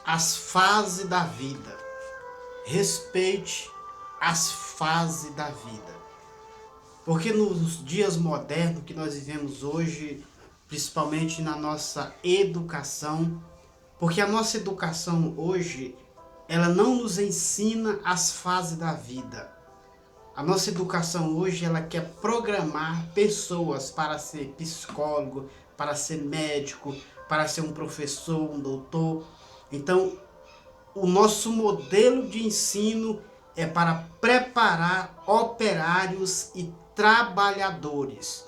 as fases da vida. Respeite as fases da vida. Porque nos dias modernos que nós vivemos hoje, principalmente na nossa educação, porque a nossa educação hoje, ela não nos ensina as fases da vida. A nossa educação hoje, ela quer programar pessoas para ser psicólogo, para ser médico, para ser um professor, um doutor. Então, o nosso modelo de ensino é para preparar operários e trabalhadores.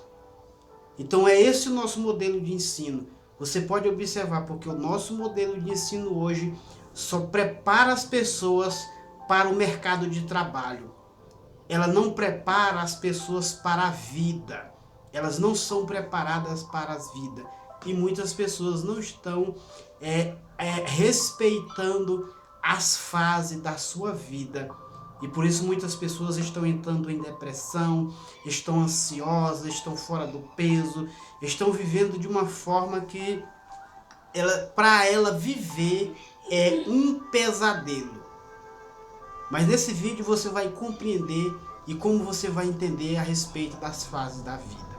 Então é esse o nosso modelo de ensino. Você pode observar, porque o nosso modelo de ensino hoje só prepara as pessoas para o mercado de trabalho. Ela não prepara as pessoas para a vida. Elas não são preparadas para as vidas. E muitas pessoas não estão respeitando as fases da sua vida. E por isso muitas pessoas estão entrando em depressão, estão ansiosas, estão fora do peso, estão vivendo de uma forma que para ela viver é um pesadelo. Mas nesse vídeo você vai compreender e como você vai entender a respeito das fases da vida.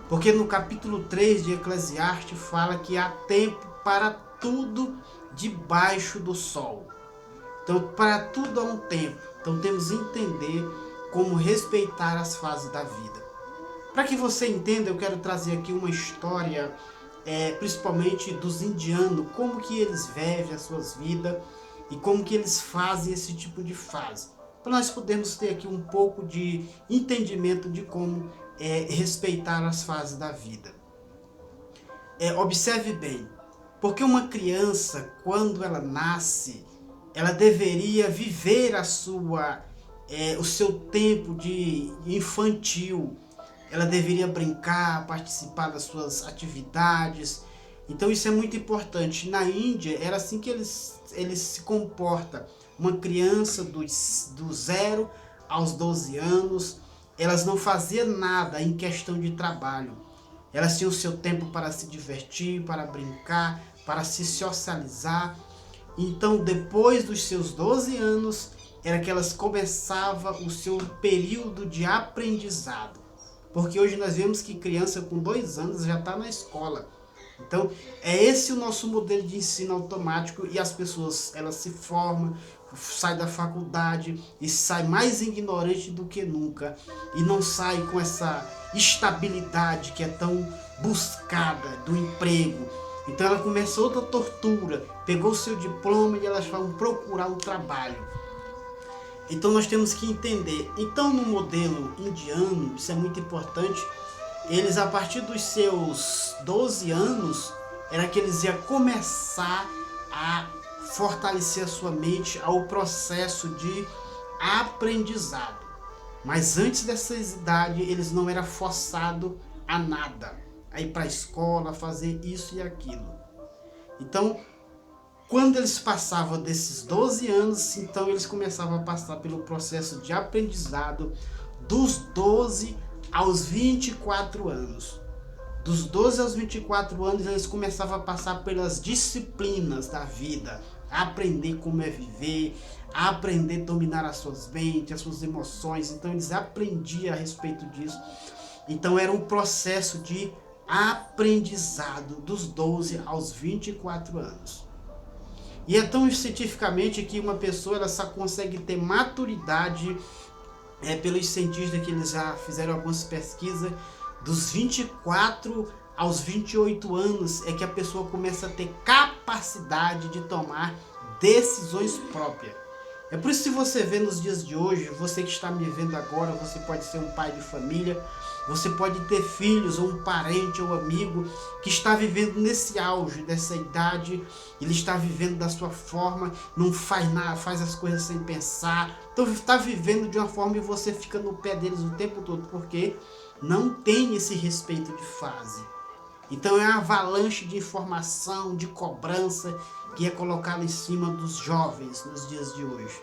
Porque no capítulo 3 de Eclesiastes fala que há tempo para tudo debaixo do sol. Então, para tudo há um tempo. Então, temos que entender como respeitar as fases da vida. Para que você entenda, eu quero trazer aqui uma história, principalmente dos indianos, como que eles vivem as suas vidas e como que eles fazem esse tipo de fase. Para nós podermos ter aqui um pouco de entendimento de como respeitar as fases da vida. Observe bem, porque uma criança, quando ela nasce, ela deveria viver o seu tempo de infantil. Ela deveria brincar, participar das suas atividades. Então isso é muito importante. Na Índia era assim que eles se comportam. Uma criança do 0 aos 12 anos, elas não faziam nada em questão de trabalho. Elas tinham o seu tempo para se divertir, para brincar, para se socializar. Então, depois dos seus 12 anos, era que elas começavam o seu período de aprendizado. Porque hoje nós vemos que criança com 2 anos já está na escola. Então, é esse o nosso modelo de ensino automático e as pessoas, elas se formam, saem da faculdade e saem mais ignorante do que nunca. E não saem com essa estabilidade que é tão buscada do emprego. Então ela começa outra tortura, pegou o seu diploma e elas vão procurar um trabalho. Então nós temos que entender. Então no modelo indiano, isso é muito importante, eles a partir dos seus 12 anos, era que eles iam começar a fortalecer a sua mente ao processo de aprendizado. Mas antes dessa idade, eles não eram forçados a nada. A ir para a escola, fazer isso e aquilo. Então, quando eles passavam desses 12 anos, então eles começavam a passar pelo processo de aprendizado dos 12 aos 24 anos. Dos 12 aos 24 anos, eles começavam a passar pelas disciplinas da vida, a aprender como é viver, a aprender a dominar as suas mentes, as suas emoções. Então eles aprendiam a respeito disso. Então era um processo de aprendizado dos 12 aos 24 anos. E é tão cientificamente que uma pessoa ela só consegue ter maturidade, pelos cientistas que eles já fizeram algumas pesquisas, dos 24 aos 28 anos é que a pessoa começa a ter capacidade de tomar decisões próprias. É por isso que você vê nos dias de hoje, você que está me vendo agora, você pode ser um pai de família, você pode ter filhos ou um parente ou amigo que está vivendo nesse auge dessa idade, ele está vivendo da sua forma, não faz nada, faz as coisas sem pensar, então está vivendo de uma forma e você fica no pé deles o tempo todo, porque não tem esse respeito de fase. Então é uma avalanche de informação, de cobrança que é colocada em cima dos jovens nos dias de hoje.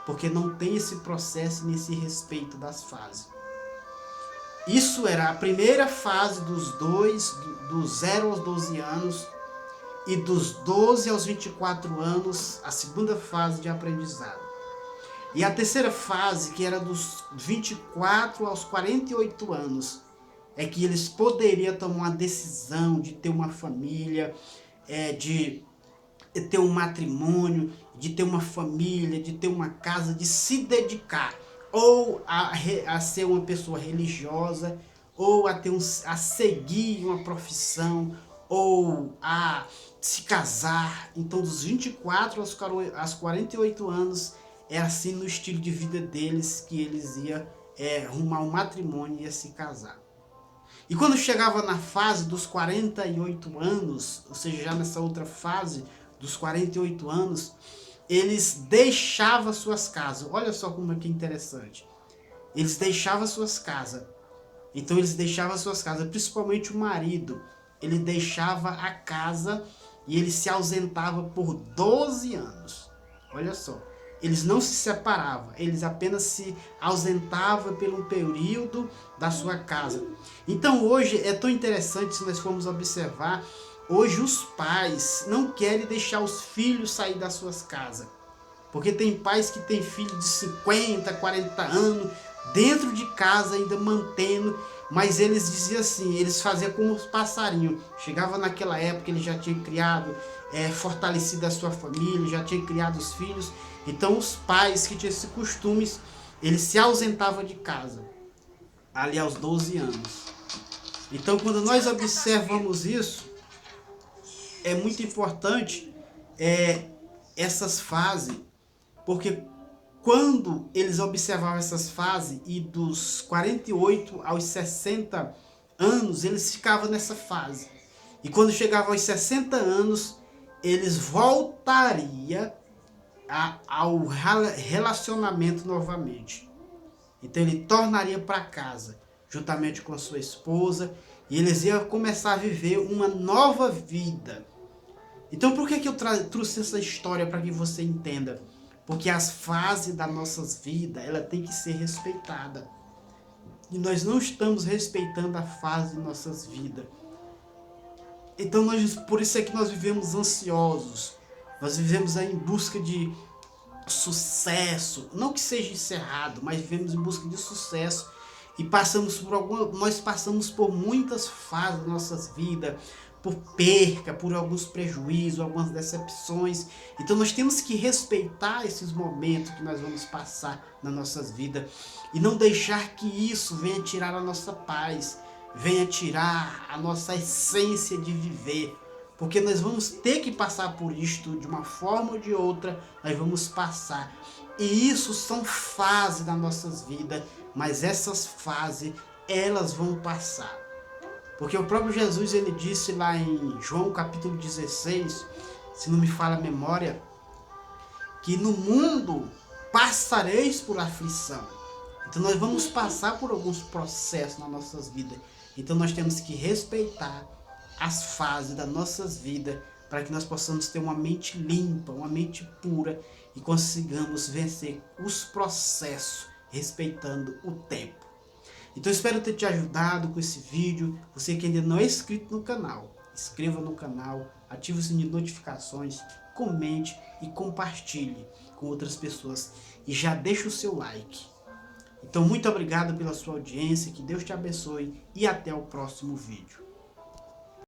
Porque não tem esse processo nesse respeito das fases. Isso era a primeira fase dos 0 aos 12 anos. e dos 12 aos 24 anos, a segunda fase de aprendizado. E a terceira fase, que era dos 24 aos 48 anos, é que eles poderiam tomar uma decisão de ter uma família, de ter um matrimônio, de ter uma família, de ter uma casa, de se dedicar ou a ser uma pessoa religiosa, ou a seguir uma profissão, ou a se casar. Então, dos 24 aos 48 anos, é assim no estilo de vida deles que eles iam arrumar um matrimônio e ia se casar. E quando chegava na fase dos 48 anos, ou seja, já nessa outra fase dos 48 anos, eles deixavam suas casas. Olha só como é que é interessante. Eles deixavam suas casas. Então eles deixavam suas casas, principalmente o marido. Ele deixava a casa e ele se ausentava por 12 anos. Olha só. Eles não se separavam, eles apenas se ausentavam por um período da sua casa. Então hoje é tão interessante, se nós formos observar, hoje os pais não querem deixar os filhos sair das suas casas. Porque tem pais que têm filhos de 50, 40 anos, dentro de casa ainda mantendo, mas eles diziam assim, eles faziam como os passarinhos. Chegava naquela época, ele já tinha criado, fortalecido a sua família, já tinha criado os filhos. Então os pais que tinham esses costumes, eles se ausentavam de casa, ali aos 12 anos. Então quando nós observamos isso, é muito importante essas fases, porque quando eles observavam essas fases e dos 48 aos 60 anos, eles ficavam nessa fase. E quando chegavam aos 60 anos, eles voltariam ao relacionamento novamente. Então ele tornaria para casa, juntamente com a sua esposa, e eles iam começar a viver uma nova vida. Então por que eu trouxe essa história para que você entenda? Porque as fases das nossas vidas, ela tem que ser respeitada. E nós não estamos respeitando a fase de nossas vidas. Então por isso é que nós vivemos ansiosos. Nós vivemos aí em busca de sucesso. Não que seja isso errado, mas vivemos em busca de sucesso. E nós passamos por muitas fases das nossas vidas, por perca, por alguns prejuízos, algumas decepções. Então nós temos que respeitar esses momentos que nós vamos passar nas nossas vidas e não deixar que isso venha tirar a nossa paz, venha tirar a nossa essência de viver. Porque nós vamos ter que passar por isto de uma forma ou de outra, nós vamos passar. E isso são fases das nossas vidas, mas essas fases, elas vão passar. Porque o próprio Jesus, ele disse lá em João capítulo 16, se não me falha a memória, que no mundo passareis por aflição. Então nós vamos passar por alguns processos nas nossas vidas. Então nós temos que respeitar as fases das nossas vidas para que nós possamos ter uma mente limpa, uma mente pura e consigamos vencer os processos respeitando o tempo. Então espero ter te ajudado com esse vídeo. Você que ainda não é inscrito no canal, inscreva no canal, ative o sininho de notificações, comente e compartilhe com outras pessoas. E já deixa o seu like. Então muito obrigado pela sua audiência, que Deus te abençoe e até o próximo vídeo.